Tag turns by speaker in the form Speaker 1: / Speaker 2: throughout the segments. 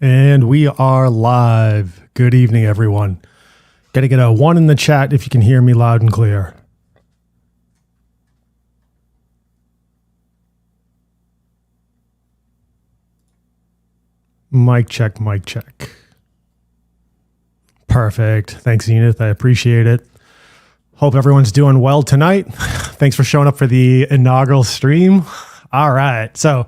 Speaker 1: And we are live. Good evening, everyone. Got to get a 1 in the chat if you can hear me loud and clear. Mic check, mic check. Perfect. Thanks, Zenith. I appreciate it. Hope everyone's doing well tonight. Thanks for showing up for the inaugural stream. All right. So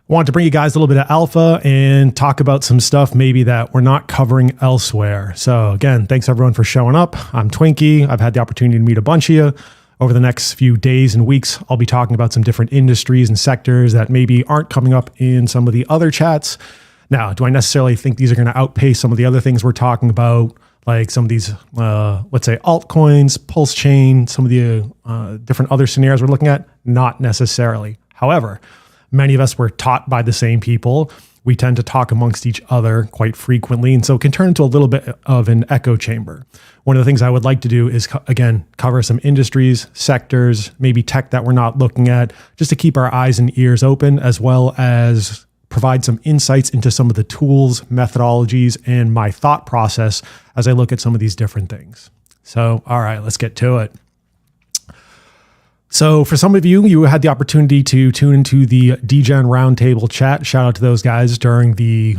Speaker 1: wanted to bring you guys a little bit of alpha and talk about some stuff maybe that we're not covering elsewhere. So again, thanks everyone for showing up. I'm Twinkie. I've had the opportunity to meet a bunch of you. Over the next few days and weeks, I'll be talking about some different industries and sectors that maybe aren't coming up in some of the other chats. Now, do I necessarily think these are going to outpace some of the other things we're talking about, like some of these, let's say, altcoins, Pulse Chain, some of the different other scenarios we're looking at? Not necessarily. However, many of us were taught by the same people. We tend to talk amongst each other quite frequently, and so it can turn into a little bit of an echo chamber. One of the things I would like to do is, again, cover some industries, sectors, maybe tech that we're not looking at, just to keep our eyes and ears open, as well as provide some insights into some of the tools, methodologies, and my thought process as I look at some of these different things. So, all right, let's get to it. So for some of you, you had the opportunity to tune into the DGen Roundtable chat. Shout out to those guys during the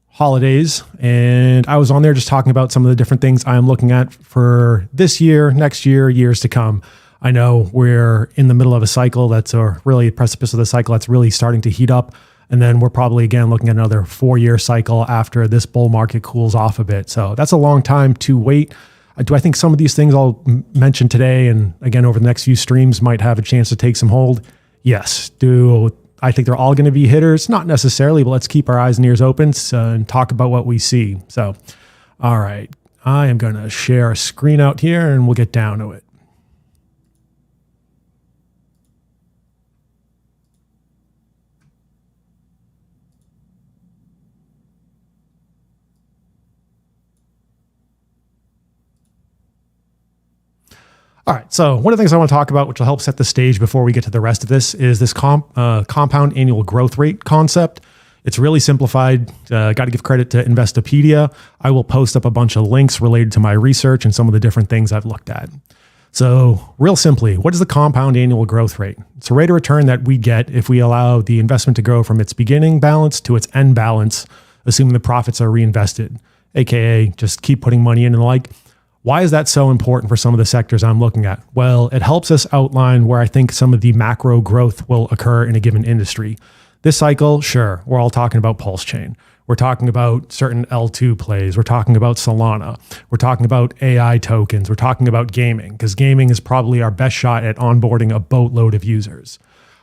Speaker 1: holidays. And I was on there just talking about some of the different things I'm looking at for this year, next year, years to come. I know we're in the middle of a cycle that's really a precipice of the cycle that's really starting to heat up. And then we're probably, again, looking at another 4-year cycle after this bull market cools off a bit. So that's a long time to wait. Do I think some of these things I'll mention today and again over the next few streams might have a chance to take some hold? Yes. Do I think they're all going to be hitters? Not necessarily, but let's keep our eyes and ears open and talk about what we see. So, all right. I am going to share a screen out here and we'll get down to it. All right, so one of the things I want to talk about, which will help set the stage before we get to the rest of this, is this compound annual growth rate concept. It's really simplified. Got to give credit to Investopedia. I will post up a bunch of links related to my research and some of the different things I've looked at. So real simply, what is the compound annual growth rate? It's a rate of return that we get if we allow the investment to grow from its beginning balance to its end balance, assuming the profits are reinvested, AKA just keep putting money in and the like. Why is that so important for some of the sectors I'm looking at? Well, it helps us outline where I think some of the macro growth will occur in a given industry. This cycle, sure, we're all talking about Pulse Chain. We're talking about certain L2 plays. We're talking about Solana. We're talking about AI tokens. We're talking about gaming, because gaming is probably our best shot at onboarding a boatload of users.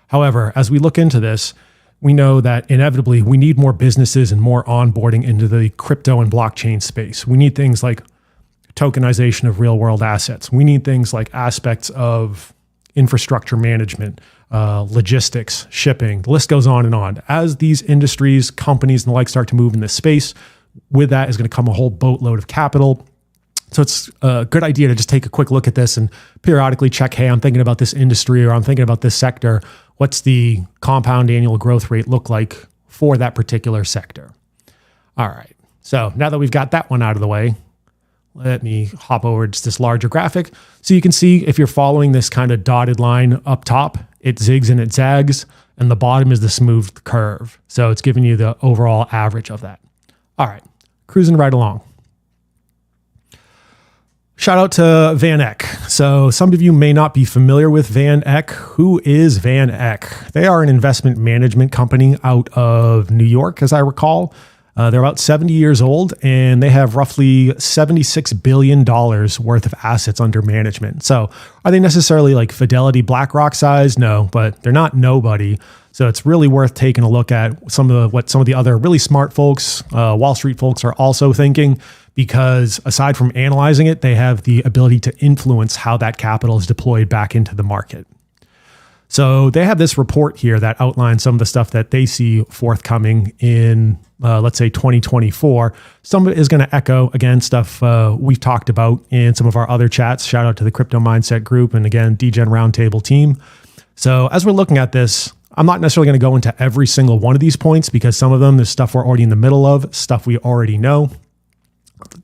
Speaker 1: However, as we look into this, we know that inevitably we need more businesses and more onboarding into the crypto and blockchain space. We need things like tokenization of real world assets. We need things like aspects of infrastructure management, logistics, shipping, the list goes on and on. As these industries, companies, and the like start to move in this space, with that is going to come a whole boatload of capital. So it's a good idea to just take a quick look at this and periodically check, hey, I'm thinking about this industry or I'm thinking about this sector. What's the compound annual growth rate look like for that particular sector? All right. So now that we've got that one out of the way, let me hop over to this larger graphic. So you can see if you're following this kind of dotted line up top, it zigs and it zags, and the bottom is the smooth curve. So it's giving you the overall average of that. All right, cruising right along. Shout out to Van Eck. So some of you may not be familiar with Van Eck. Who is Van Eck? They are an investment management company out of New York, as I recall. They're about 70 years old, and they have roughly $76 billion worth of assets under management. So are they necessarily like Fidelity, BlackRock size? No, but they're not nobody. So it's really worth taking a look at what some of the other really smart folks, Wall Street folks are also thinking, because aside from analyzing it, they have the ability to influence how that capital is deployed back into the market. So they have this report here that outlines some of the stuff that they see forthcoming in, let's say, 2024. Some of it is going to echo, again, stuff we've talked about in some of our other chats. Shout out to the Crypto Mindset group and, again, DGen Roundtable team. So as we're looking at this, I'm not necessarily going to go into every single one of these points because some of them, there's stuff we're already in the middle of, stuff we already know.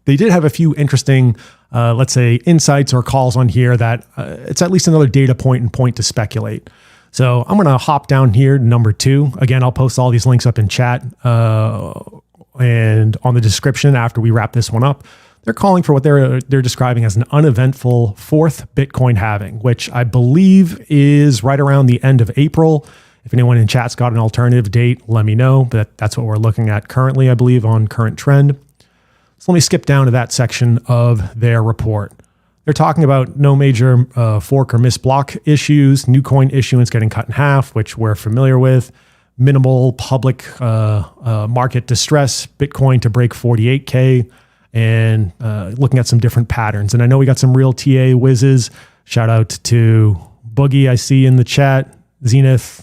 Speaker 1: They did have a few interesting, let's say, insights or calls on here that it's at least another data point and point to speculate. So I'm going to hop down here to number 2. Again, I'll post all these links up in chat and on the description after we wrap this one up. They're calling for what they're describing as an uneventful fourth Bitcoin halving, which I believe is right around the end of April. If anyone in chat's got an alternative date, let me know. But that's what we're looking at currently, I believe, on current trend. So let me skip down to that section of their report. They're talking about no major fork or miss block issues, new coin issuance getting cut in half, which we're familiar with, minimal public market distress, Bitcoin to break 48K, and looking at some different patterns. And I know we got some real TA whizzes. Shout out to Boogie, I see in the chat, Zenith,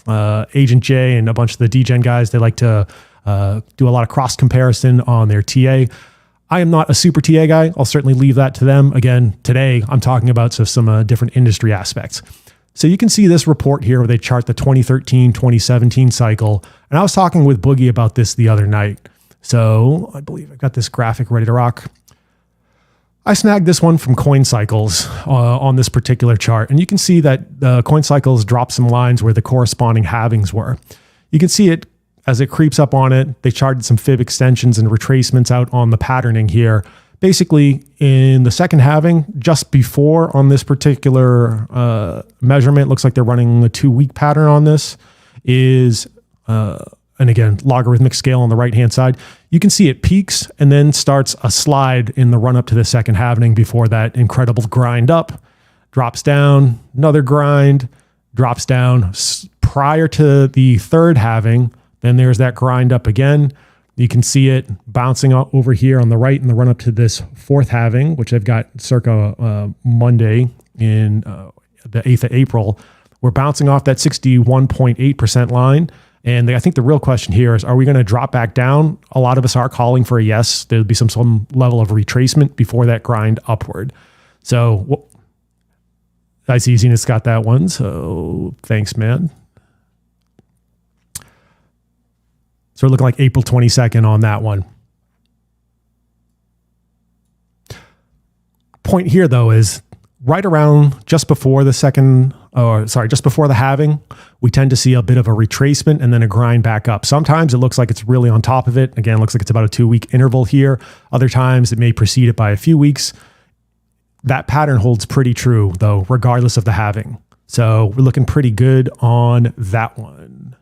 Speaker 1: Agent J, and a bunch of the DGen guys. They like to do a lot of cross comparison on their TA. I am not a super TA guy. I'll certainly leave that to them. Again, today I'm talking about some different industry aspects. So you can see this report here where they chart the 2013-2017 cycle. And I was talking with Boogie about this the other night. So I believe I've got this graphic ready to rock. I snagged this one from CoinCycles on this particular chart. And you can see that CoinCycles dropped some lines where the corresponding halvings were. You can see it as it creeps up on it. They charted some fib extensions and retracements out on the patterning here. Basically, in the second halving, just before on this particular measurement, looks like they're running a 2-week pattern on this, is, and again, logarithmic scale on the right-hand side. You can see it peaks and then starts a slide in the run-up to the second halving before that incredible grind up, drops down, another grind, drops down. Prior to the third halving, then there's that grind up again. You can see it bouncing over here on the right in the run up to this fourth halving, which I've got circa Monday in the 8th of April. We're bouncing off that 61.8% line. And I think the real question here is, are we going to drop back down? A lot of us are calling for a yes. There'll be some level of retracement before that grind upward. So I see Zenith's got that one. So thanks, man. So we're looking like April 22nd on that one. Point here, though, is right around just before the just before the halving, we tend to see a bit of a retracement and then a grind back up. Sometimes it looks like it's really on top of it. Again, it looks like it's about a 2-week interval here. Other times it may precede it by a few weeks. That pattern holds pretty true, though, regardless of the halving. So we're looking pretty good on that one.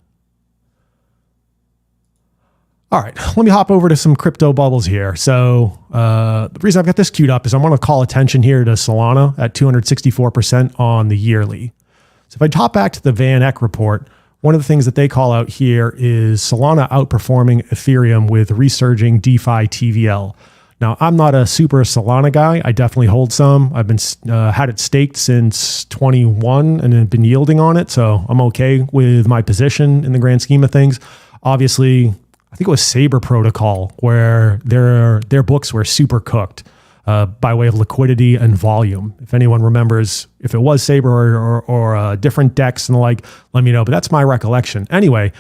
Speaker 1: All right, let me hop over to some crypto bubbles here. So the reason I've got this queued up is I want to call attention here to Solana at 264% on the yearly. So if I hop back to the Van Eck report, one of the things that they call out here is Solana outperforming Ethereum with resurging DeFi TVL. Now, I'm not a super Solana guy. I definitely hold some. I've been had it staked since 21 and have been yielding on it. So I'm okay with my position in the grand scheme of things. Obviously, I think it was Saber Protocol where their books were super cooked by way of liquidity and volume. If anyone remembers, if it was Saber or different decks and the like, let me know. But that's my recollection. Anyway,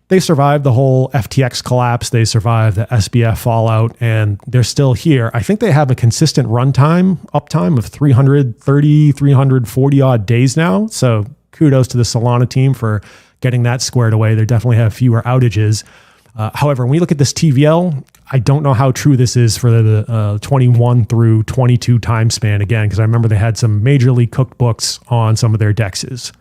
Speaker 1: they survived the whole FTX collapse. They survived the SBF fallout, and they're still here. I think they have a consistent uptime of 330, 340 odd days now. So kudos to the Solana team for getting that squared away. They definitely have fewer outages. However, when we look at this TVL, I don't know how true this is for the 21 through 22 time span again, because I remember they had some majorly cooked books on some of their dexes.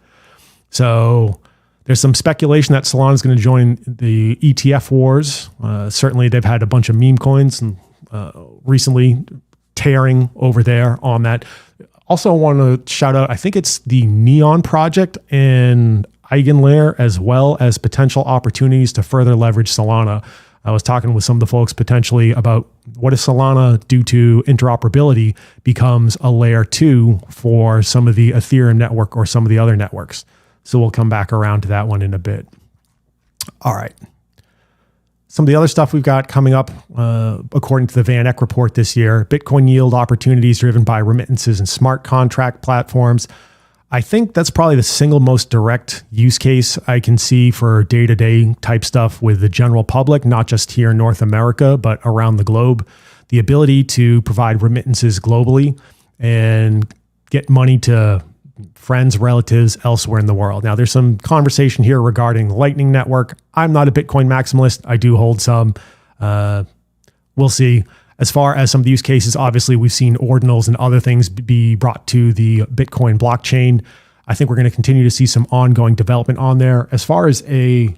Speaker 1: So there's some speculation that Solana is going to join the ETF wars. Certainly, they've had a bunch of meme coins and recently tearing over there on that. Also, I want to shout out, I think it's the Neon project and Eigenlayer, as well as potential opportunities to further leverage Solana. I was talking with some of the folks potentially about what if Solana, due to interoperability, becomes a layer 2 for some of the Ethereum network or some of the other networks. So we'll come back around to that one in a bit. All right. Some of the other stuff we've got coming up, according to the Van Eck report this year, Bitcoin yield opportunities driven by remittances and smart contract platforms. I think that's probably the single most direct use case I can see for day-to-day type stuff with the general public, not just here in North America, but around the globe. The ability to provide remittances globally and get money to friends, relatives elsewhere in the world. Now, there's some conversation here regarding the Lightning Network. I'm not a Bitcoin maximalist. I do hold some. We'll see. As far as some of the use cases, obviously, we've seen ordinals and other things be brought to the Bitcoin blockchain. I think we're going to continue to see some ongoing development on there. As far as a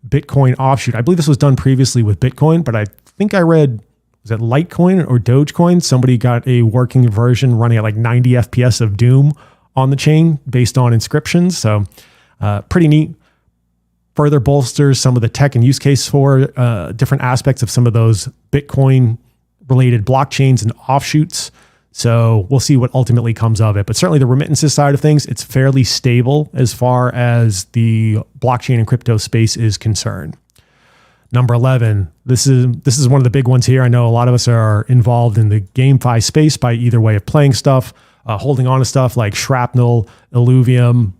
Speaker 1: Bitcoin offshoot, I believe this was done previously with Bitcoin, but I think I read, was it Litecoin or Dogecoin? Somebody got a working version running at like 90 FPS of Doom on the chain based on inscriptions. So pretty neat. Further bolsters some of the tech and use case for different aspects of some of those Bitcoin related blockchains and offshoots. So we'll see what ultimately comes of it. But certainly the remittances side of things, it's fairly stable as far as the blockchain and crypto space is concerned. Number 11, this is one of the big ones here. I know a lot of us are involved in the GameFi space by either way of playing stuff, holding on to stuff like Shrapnel, Illuvium,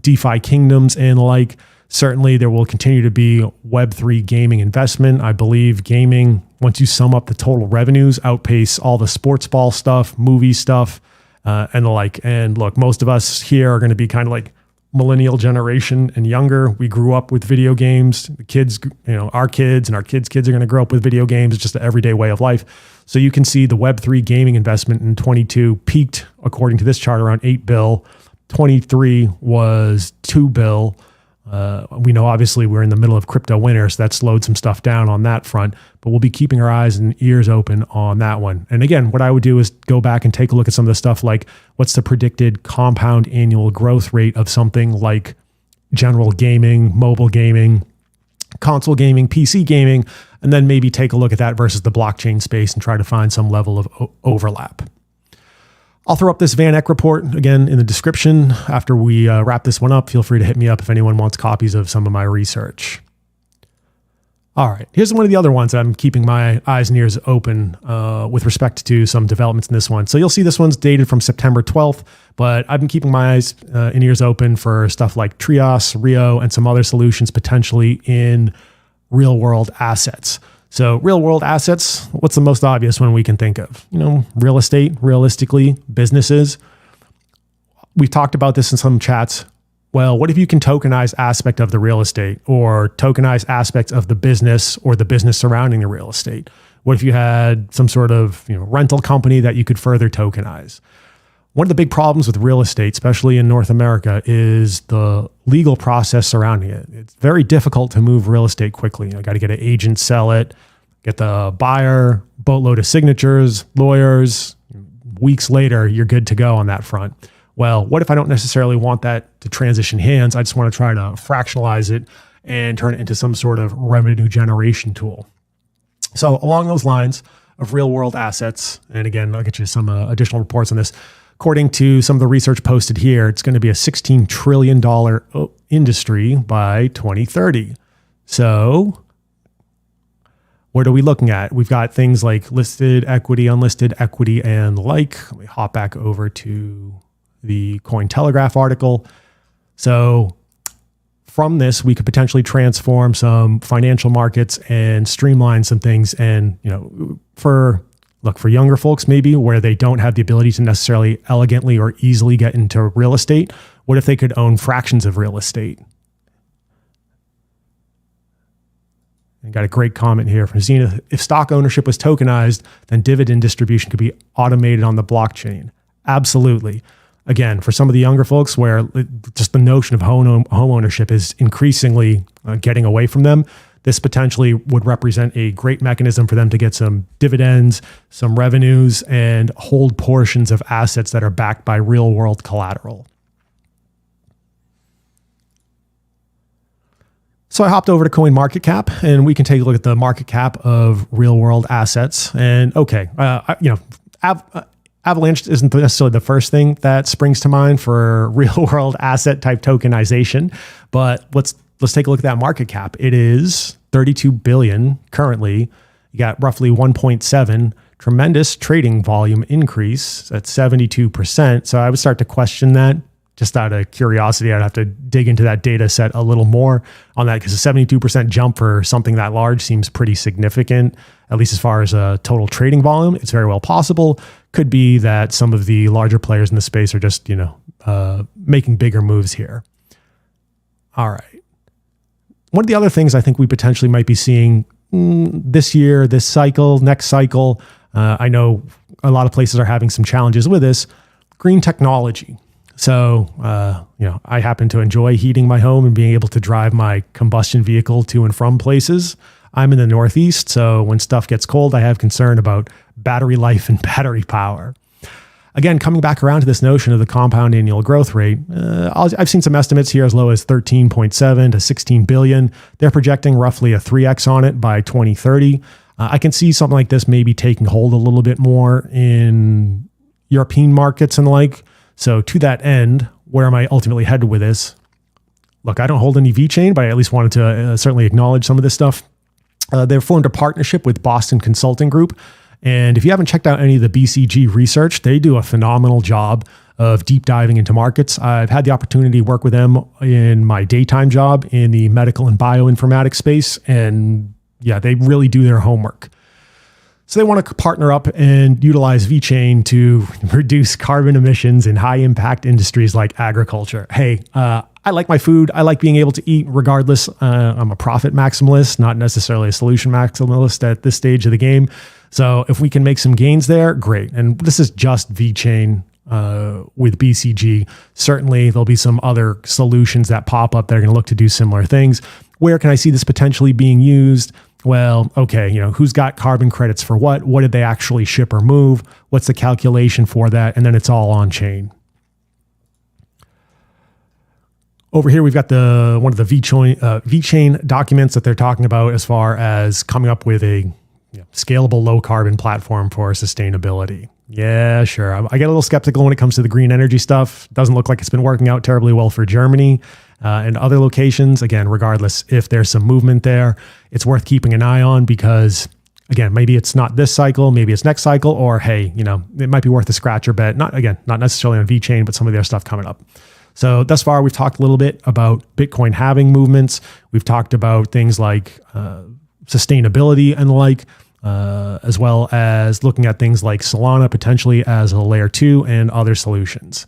Speaker 1: DeFi Kingdoms, and like. Certainly, there will continue to be Web3 gaming investment. I believe gaming, once you sum up the total revenues, outpace all the sports ball stuff, movie stuff, and the like. And look, most of us here are going to be kind of like millennial generation and younger. We grew up with video games. The kids, our kids and our kids' kids are going to grow up with video games. It's just an everyday way of life. So you can see the Web3 gaming investment in 22 peaked, according to this chart, around $8 billion. 23 was $2 billion. We know obviously we're in the middle of crypto winter, so that slowed some stuff down on that front, but we'll be keeping our eyes and ears open on that one. And again, what I would do is go back and take a look at some of the stuff like what's the predicted compound annual growth rate of something like general gaming, mobile gaming, console gaming, PC gaming, and then maybe take a look at that versus the blockchain space and try to find some level of overlap. I'll throw up this Van Eck report again in the description after we wrap this one up. Feel free to hit me up if anyone wants copies of some of my research. All right, here's one of the other ones I'm keeping my eyes and ears open with respect to some developments in this one. So you'll see this one's dated from September 12th, but I've been keeping my eyes and ears open for stuff like Trios, Rio, and some other solutions potentially in real world assets. So real world assets, what's the most obvious one we can think of? Real estate, realistically, businesses. We've talked about this in some chats. Well, what if you can tokenize aspect of the real estate or tokenize aspects of the business or the business surrounding the real estate? What if you had some sort of rental company that you could further tokenize? One of the big problems with real estate, especially in North America, is the legal process surrounding it. It's very difficult to move real estate quickly. You got to get an agent, sell it, get the buyer, boatload of signatures, lawyers. Weeks later, you're good to go on that front. Well, what if I don't necessarily want that to transition hands? I just want to try to fractionalize it and turn it into some sort of revenue generation tool. So along those lines of real world assets, and again, I'll get you some additional reports on this. According to some of the research posted here, it's going to be a $16 trillion industry by 2030. So what are we looking at? We've got things like listed equity, unlisted equity, and the like. Let me hop back over to the Cointelegraph article. So from this, we could potentially transform some financial markets and streamline some things. And, for younger folks, maybe where they don't have the ability to necessarily elegantly or easily get into real estate, what if they could own fractions of real estate? I got a great comment here from Zenith. If stock ownership was tokenized, then dividend distribution could be automated on the blockchain. Absolutely. Again, for some of the younger folks where just the notion of home ownership is increasingly getting away from them, this potentially would represent a great mechanism for them to get some dividends, some revenues, and hold portions of assets that are backed by real world collateral. So I hopped over to CoinMarketCap, and we can take a look at the market cap of real world assets. And okay, Avalanche isn't necessarily the first thing that springs to mind for real world asset type tokenization, but let's take a look at that market cap. It is 32 billion currently. You got roughly 1.7, tremendous trading volume increase at 72%. So I would start to question that. just out of curiosity, I'd have to dig into that data set a little more on that, because a 72% jump for something that large seems pretty significant, at least as far as total trading volume. It's very well possible. Could be that some of the larger players in the space are just, making bigger moves here. All right. One of the other things I think we potentially might be seeing this year, this cycle, next cycle, I know a lot of places are having some challenges with this, green technology. So, I happen to enjoy heating my home and being able to drive my combustion vehicle to and from places. I'm in the Northeast, so when stuff gets cold, I have concern about battery life and battery power. Again, coming back around to this notion of the compound annual growth rate, I've seen some estimates here as low as 13.7 to 16 billion. They're projecting roughly a 3x on it by 2030. I can see something like this maybe taking hold a little bit more in European markets and the like. So to that end, where am I ultimately headed with this? Look, I don't hold any VeChain, but I at least wanted to certainly acknowledge some of this stuff. They've formed a partnership with Boston Consulting Group. And if you haven't checked out any of the BCG research, they do a phenomenal job of deep diving into markets. I've had the opportunity to work with them in my daytime job in the medical and bioinformatics space. And yeah, they really do their homework. So they want to partner up and utilize VeChain to reduce carbon emissions in high impact industries like agriculture. Hey, I like my food. I like being able to eat regardless. I'm a profit maximalist, not necessarily a solution maximalist at this stage of the game. So if we can make some gains there, great. And this is just VeChain with BCG. Certainly there'll be some other solutions that pop up that are going to look to do similar things. Where can I see this potentially being used? Well, okay, who's got carbon credits for what? What did they actually ship or move? What's the calculation for that? And then it's all on chain. Over here, we've got one of the VeChain documents that they're talking about as far as coming up with a scalable low carbon platform for sustainability. Yeah, sure. I get a little skeptical when it comes to the green energy stuff. Doesn't look like it's been working out terribly well for Germany and other locations. Again, regardless if there's some movement there, it's worth keeping an eye on because, again, maybe it's not this cycle, maybe it's next cycle, or hey, it might be worth a scratch or bet. Not necessarily on VeChain, but some of their stuff coming up. So thus far, we've talked a little bit about Bitcoin halving movements. We've talked about things like sustainability and the like, as well as looking at things like Solana potentially as a layer 2 and other solutions.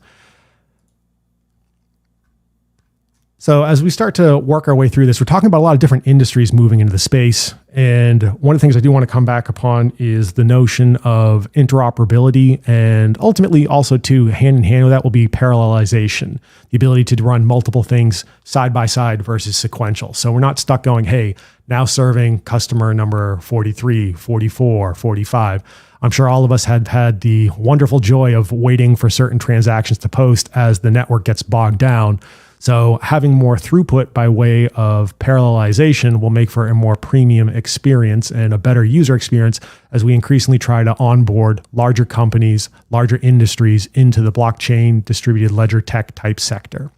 Speaker 1: So as we start to work our way through this, we're talking about a lot of different industries moving into the space. And one of the things I do want to come back upon is the notion of interoperability, and ultimately also too, hand in hand with that will be parallelization, the ability to run multiple things side by side versus sequential. So we're not stuck going, hey, now serving customer number 43, 44, 45. I'm sure all of us had the wonderful joy of waiting for certain transactions to post as the network gets bogged down. So having more throughput by way of parallelization will make for a more premium experience and a better user experience as we increasingly try to onboard larger companies, larger industries into the blockchain distributed ledger tech type sector.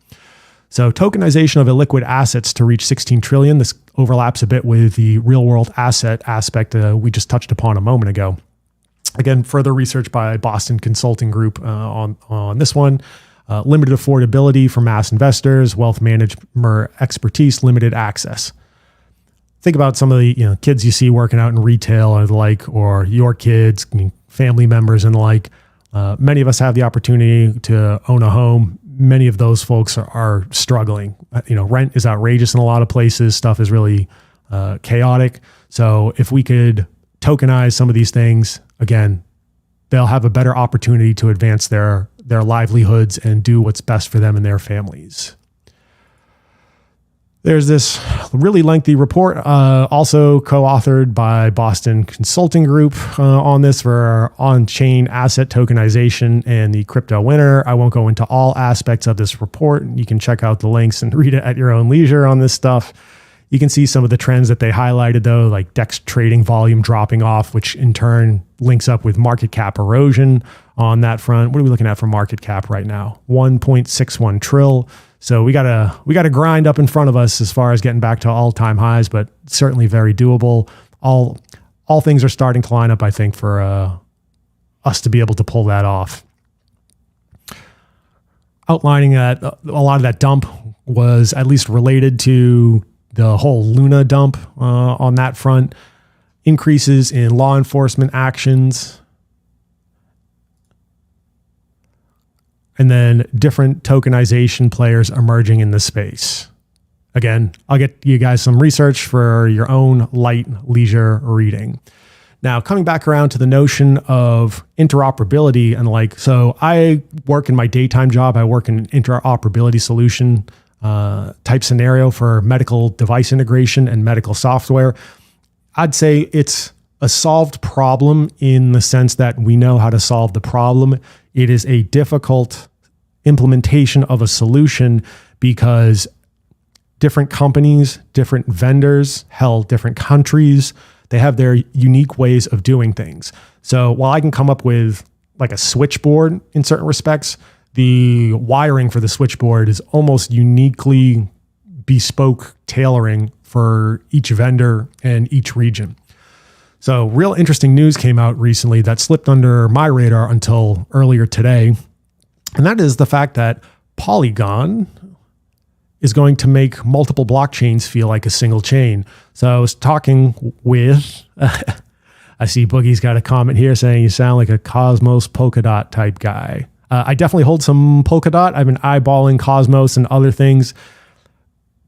Speaker 1: So tokenization of illiquid assets to reach 16 trillion. This overlaps a bit with the real world asset aspect we just touched upon a moment ago. Again, further research by Boston Consulting Group on this one. Limited affordability for mass investors, wealth management expertise, limited access. Think about some of the kids you see working out in retail or the like, or your kids, family members and the like. Many of us have the opportunity to own a home. Many of those folks are struggling. Rent is outrageous in a lot of places. Stuff is really chaotic. So if we could tokenize some of these things, again, they'll have a better opportunity to advance their livelihoods and do what's best for them and their families. There's this really lengthy report, also co-authored by Boston Consulting Group on this for on-chain asset tokenization and the crypto winter. I won't go into all aspects of this report. You can check out the links and read it at your own leisure on this stuff. You can see some of the trends that they highlighted though, like DEX trading volume dropping off, which in turn links up with market cap erosion on that front. What are we looking at for market cap right now? 1.61 trill. So we got to grind up in front of us as far as getting back to all-time highs, but certainly very doable. All things are starting to line up, I think, for us to be able to pull that off. outlining that a lot of that dump was at least related to the whole Luna dump on that front, increases in law enforcement actions, and then different tokenization players emerging in the space. Again, I'll get you guys some research for your own light leisure reading. Now, coming back around to the notion of interoperability and so I work in my daytime job, I work in an interoperability solution type scenario for medical device integration and medical software. I'd say it's a solved problem in the sense that we know how to solve the problem. It is a difficult implementation of a solution because different companies, different vendors, different countries, they have their unique ways of doing things. So while I can come up with a switchboard in certain respects, the wiring for the switchboard is almost uniquely bespoke tailoring for each vendor and each region. So real interesting news came out recently that slipped under my radar until earlier today. And that is the fact that Polygon is going to make multiple blockchains feel like a single chain. So I was talking with, I see Boogie's got a comment here saying you sound like a Cosmos Polkadot type guy. I definitely hold some Polkadot. I've been eyeballing Cosmos and other things.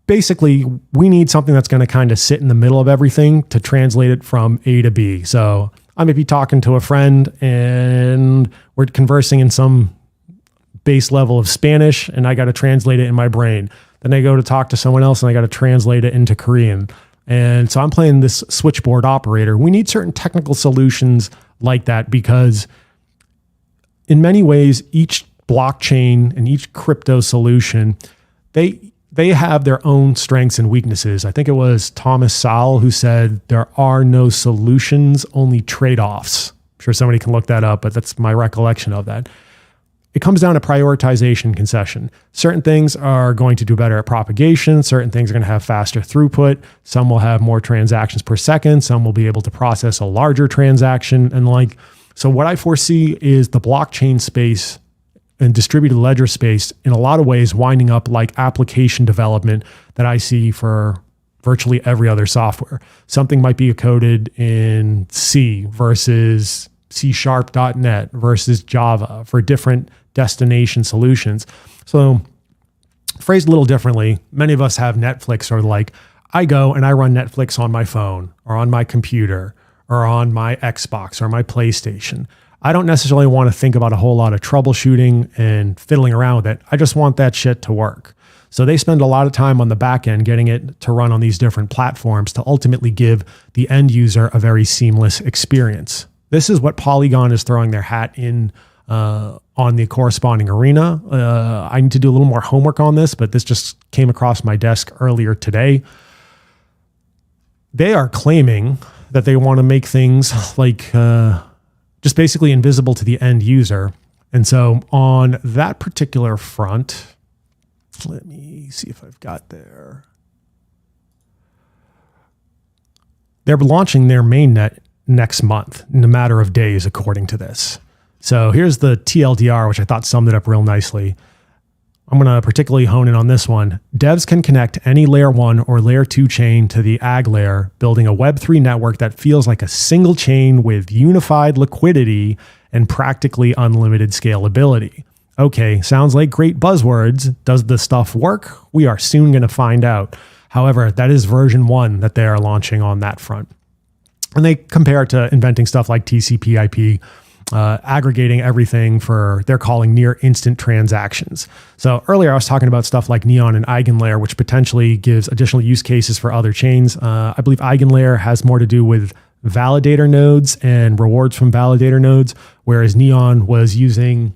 Speaker 1: Basically, we need something that's going to kind of sit in the middle of everything to translate it from A to B. So I may be talking to a friend and we're conversing in some base level of Spanish and I got to translate it in my brain. Then I go to talk to someone else and I got to translate it into Korean. And so I'm playing this switchboard operator. We need certain technical solutions like that because in many ways, each blockchain and each crypto solution, they have their own strengths and weaknesses. I think it was Thomas Sowell who said there are no solutions, only trade-offs. I'm sure somebody can look that up, but that's my recollection of that. It comes down to prioritization concession. Certain things are going to do better at propagation. Certain things are going to have faster throughput. Some will have more transactions per second. Some will be able to process a larger transaction and so what I foresee is the blockchain space and distributed ledger space in a lot of ways winding up like application development that I see for virtually every other software. Something might be coded in C versus C#.net versus Java for different destination solutions. So phrased a little differently, many of us have Netflix or I go and I run Netflix on my phone or on my computer or on my Xbox or my PlayStation. I don't necessarily want to think about a whole lot of troubleshooting and fiddling around with it. I just want that shit to work. So they spend a lot of time on the back end getting it to run on these different platforms to ultimately give the end user a very seamless experience. This is what Polygon is throwing their hat in on the corresponding arena. I need to do a little more homework on this, but this just came across my desk earlier today. They are claiming that they want to make things just basically invisible to the end user. And so on that particular front, let me see if I've got there. They're launching their mainnet next month in a matter of days, according to this. So here's the TLDR, which I thought summed it up real nicely. I'm going to particularly hone in on this one. Devs can connect any layer 1 or layer 2 chain to the AG layer, building a Web3 network that feels like a single chain with unified liquidity and practically unlimited scalability. Okay, sounds like great buzzwords. Does the stuff work? We are soon going to find out. However, that is version 1 that they are launching on that front. And they compare it to inventing stuff like TCP/IP, aggregating everything for they're calling near instant transactions. So earlier I was talking about stuff like Neon and EigenLayer, which potentially gives additional use cases for other chains. I believe EigenLayer has more to do with validator nodes and rewards from validator nodes, whereas Neon was using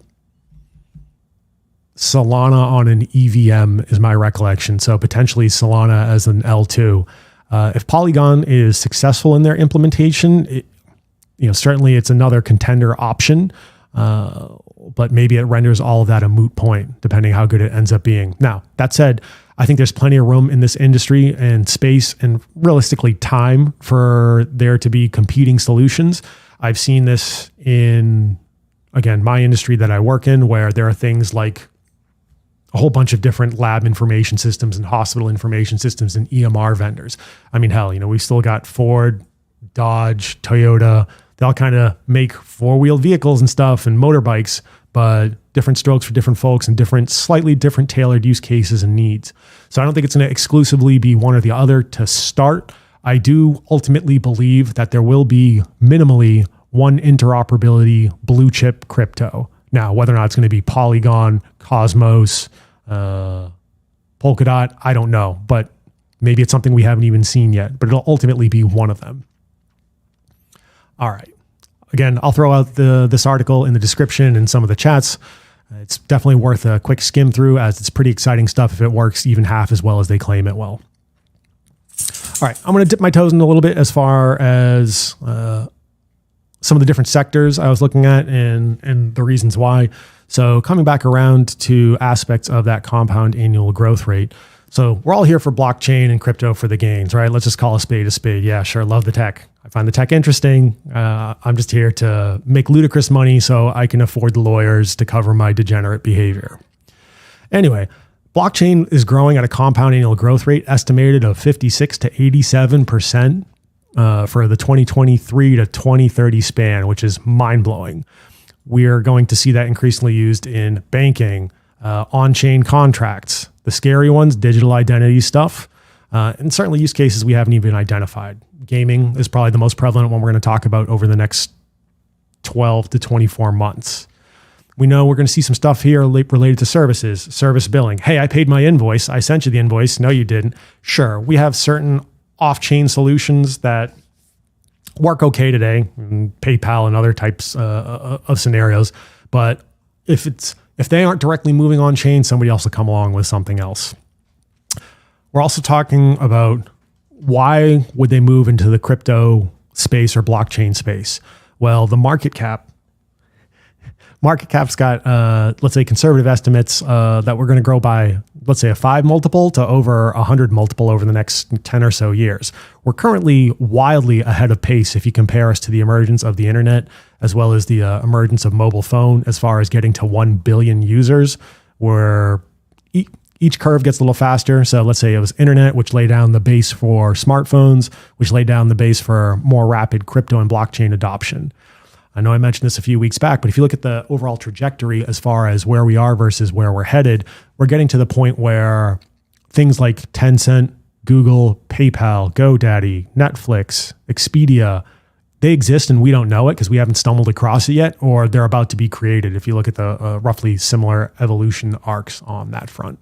Speaker 1: Solana on an EVM is my recollection. So potentially Solana as an L2. If Polygon is successful in their implementation, certainly it's another contender option, but maybe it renders all of that a moot point, depending how good it ends up being. Now, that said, I think there's plenty of room in this industry and space and realistically time for there to be competing solutions. I've seen this in, again, my industry that I work in, where there are things like a whole bunch of different lab information systems and hospital information systems and EMR vendors. I mean, hell, we've still got Ford, Dodge, Toyota. They all kind of make four-wheeled vehicles and stuff and motorbikes, but different strokes for different folks and slightly different tailored use cases and needs. So I don't think it's going to exclusively be one or the other to start. I do ultimately believe that there will be minimally one interoperability blue chip crypto. Now, whether or not it's going to be Polygon, Cosmos, Polkadot, I don't know, but maybe it's something we haven't even seen yet, but it'll ultimately be one of them. All right. Again, I'll throw out this article in the description and some of the chats. It's definitely worth a quick skim through, as it's pretty exciting stuff if it works even half as well as they claim it will. All right, I'm going to dip my toes in a little bit as far as some of the different sectors I was looking at and the reasons why. So coming back around to aspects of that compound annual growth rate. So we're all here for blockchain and crypto for the gains, right? Let's just call a spade a spade. Yeah, sure. Love the tech. I find the tech interesting. I'm just here to make ludicrous money so I can afford the lawyers to cover my degenerate behavior. Anyway, blockchain is growing at a compound annual growth rate estimated of 56 to 87% for the 2023 to 2030 span, which is mind-blowing. We are going to see that increasingly used in banking, on-chain contracts, the scary ones, digital identity stuff, and certainly use cases we haven't even identified. Gaming is probably the most prevalent one we're going to talk about over the next 12 to 24 months. We know we're going to see some stuff here related to services, service billing. Hey, I paid my invoice. I sent you the invoice. No, you didn't. Sure, we have certain off-chain solutions that work okay today, PayPal and other types of scenarios. But if they aren't directly moving on chain, somebody else will come along with something else. We're also talking about why would they move into the crypto space or blockchain space? Well, the market cap's got, let's say, conservative estimates that we're going to grow by, let's say, a 5 multiple to over 100 multiple over the next 10 or so years. We're currently wildly ahead of pace if you compare us to the emergence of the internet, as well as the emergence of mobile phone, as far as getting to 1 billion users, where each curve gets a little faster. So let's say it was internet, which laid down the base for smartphones, which laid down the base for more rapid crypto and blockchain adoption. I know I mentioned this a few weeks back, but if you look at the overall trajectory as far as where we are versus where we're headed, we're getting to the point where things like Tencent, Google, PayPal, GoDaddy, Netflix, Expedia, they exist and we don't know it because we haven't stumbled across it yet, or they're about to be created if you look at the roughly similar evolution arcs on that front.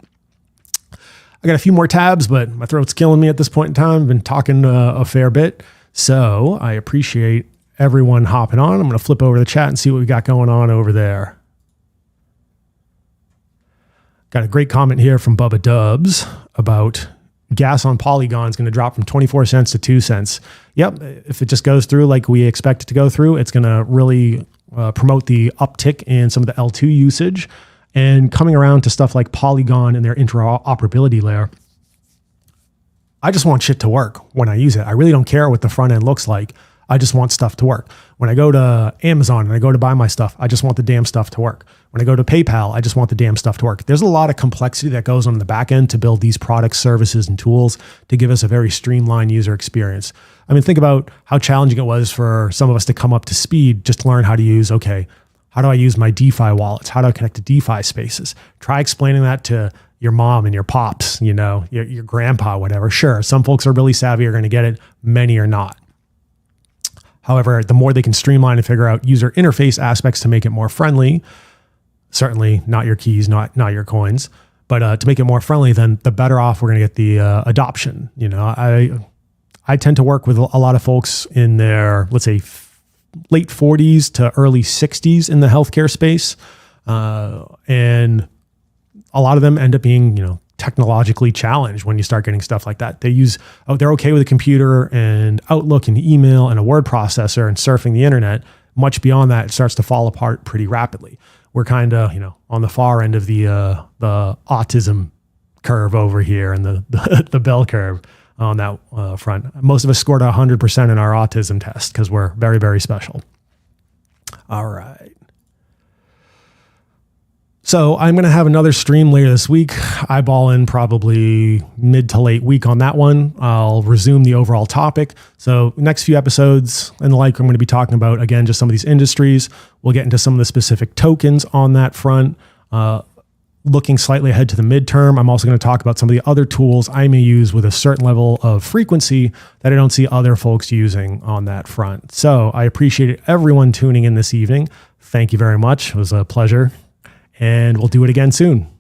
Speaker 1: I got a few more tabs, but my throat's killing me at this point in time. I've been talking a fair bit, so I appreciate everyone hopping on. I'm going to flip over the chat and see what we got going on over there. Got a great comment here from Bubba Dubs about gas on Polygon is going to drop from 24 cents to 2 cents. Yep. If it just goes through like we expect it to go through, it's going to really promote the uptick in some of the L2 usage. And coming around to stuff like Polygon and their interoperability layer, I just want shit to work when I use it. I really don't care what the front end looks like. I just want stuff to work. When I go to Amazon and I go to buy my stuff, I just want the damn stuff to work. When I go to PayPal, I just want the damn stuff to work. There's a lot of complexity that goes on in the back end to build these products, services, and tools to give us a very streamlined user experience. I mean, think about how challenging it was for some of us to come up to speed just to learn how to use, okay, how do I use my DeFi wallets? How do I connect to DeFi spaces? Try explaining that to your mom and your pops, your grandpa, whatever. Sure, some folks are really savvy, are going to get it. Many are not. However, the more they can streamline and figure out user interface aspects to make it more friendly, certainly not your keys, not your coins, but to make it more friendly, then the better off we're going to get the adoption. I tend to work with a lot of folks in their, let's say, late 40s to early 60s in the healthcare space. And a lot of them end up being, technologically challenged when you start getting stuff like that. They're okay with a computer and Outlook and email and a word processor and surfing the internet. Much beyond that, it starts to fall apart pretty rapidly. We're kind of, on the far end of the autism curve over here and the bell curve on that front. Most of us scored 100% in our autism test because we're very, very special. All right. So I'm going to have another stream later this week. Eyeball in probably mid to late week on that one. I'll resume the overall topic. So next few episodes and the like, I'm going to be talking about, again, just some of these industries. We'll get into some of the specific tokens on that front. Looking slightly ahead to the midterm, I'm also going to talk about some of the other tools I may use with a certain level of frequency that I don't see other folks using on that front. So I appreciate everyone tuning in this evening. Thank you very much. It was a pleasure. And we'll do it again soon.